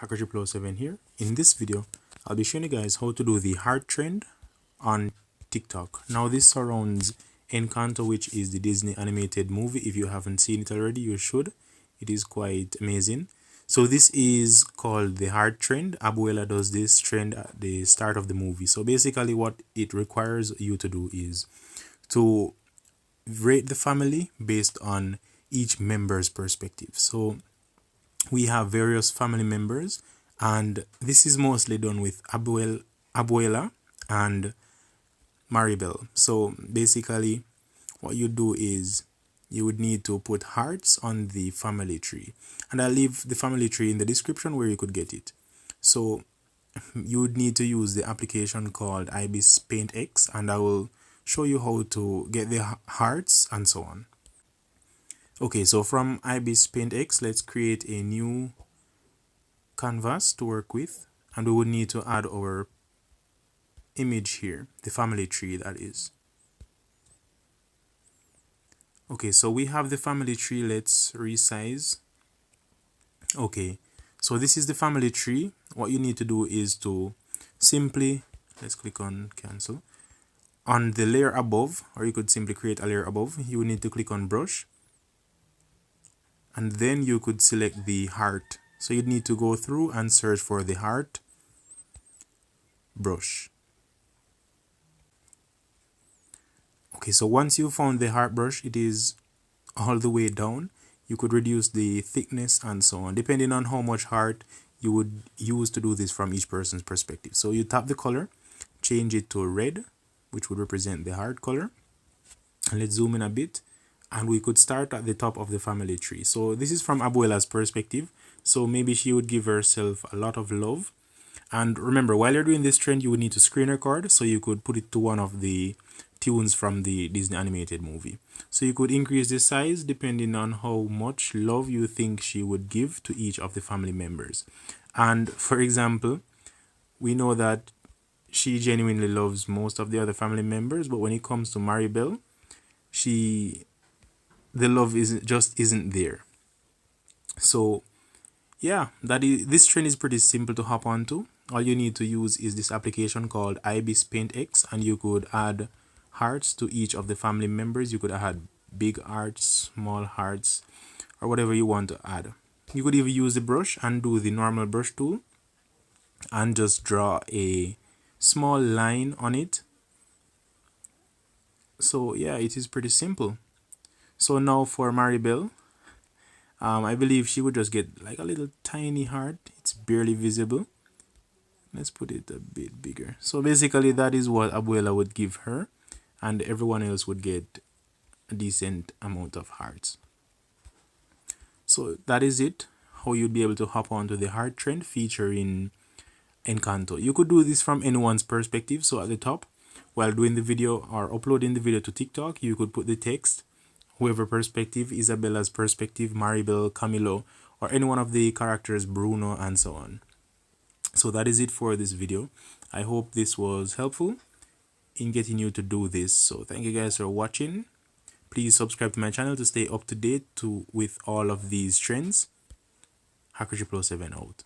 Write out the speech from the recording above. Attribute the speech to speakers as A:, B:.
A: Hacker7 here. In this video, I'll be showing you guys how to do the heart trend on TikTok. Now this surrounds Encanto, which is the Disney animated movie. If you haven't seen it already, you should. It is quite amazing. So this is called the heart trend. Abuela does this trend at the start of the movie. So basically what it requires you to do is to rate the family based on each member's perspective. So we have various family members, and this is mostly done with Abuela and Maribel. So basically what you do is you would need to put hearts on the family tree, and I'll leave the family tree in the description where you could get it. So you would need to use the application called Ibis Paint X, and I will show you how to get the hearts and so on. Okay, so from Ibis Paint X, let's create a new canvas to work with, and we would need to add our image here, the family tree, that is. Okay, so we have the family tree. Let's resize. Okay, so this is the family tree. What you need to do is to simply, let's click on cancel. On the layer above, or you could simply create a layer above, you will need to click on brush, and then you could select the heart. So you'd need to go through and search for the heart brush. Okay, so once you found the heart brush, it is all the way down. You could reduce the thickness and so on, depending on how much heart you would use to do this from each person's perspective. So you tap the color, change it to red, which would represent the heart color. And let's zoom in a bit, and we could start at the top of the family tree. So this is from Abuela's perspective. So maybe she would give herself a lot of love. And remember, while you're doing this trend, you would need to screen record, so you could put it to one of the tunes from the Disney animated movie. So you could increase the size depending on how much love you think she would give to each of the family members. And for example, we know that she genuinely loves most of the other family members, but when it comes to Maribel, the love isn't there. So yeah, this trend is pretty simple to hop onto. All you need to use is this application called Ibis Paint X, and you could add hearts to each of the family members. You could add big hearts, small hearts, or whatever you want to add. You could even use the brush and do the normal brush tool and just draw a small line on it. So yeah, it is pretty simple. So now for Maribel, I believe she would just get like a little tiny heart. It's barely visible. Let's put it a bit bigger. So basically that is what Abuela would give her, and everyone else would get a decent amount of hearts. So that is it, how you'd be able to hop onto the heart trend featuring Encanto. You could do this from anyone's perspective. So at the top, while doing the video or uploading the video to TikTok, you could put the text, whoever perspective, Isabella's perspective, Maribel, Camilo, or any one of the characters, Bruno, and so on. So that is it for this video. I hope this was helpful in getting you to do this. So thank you guys for watching. Please subscribe to my channel to stay up to date with all of these trends. Hacker7 out.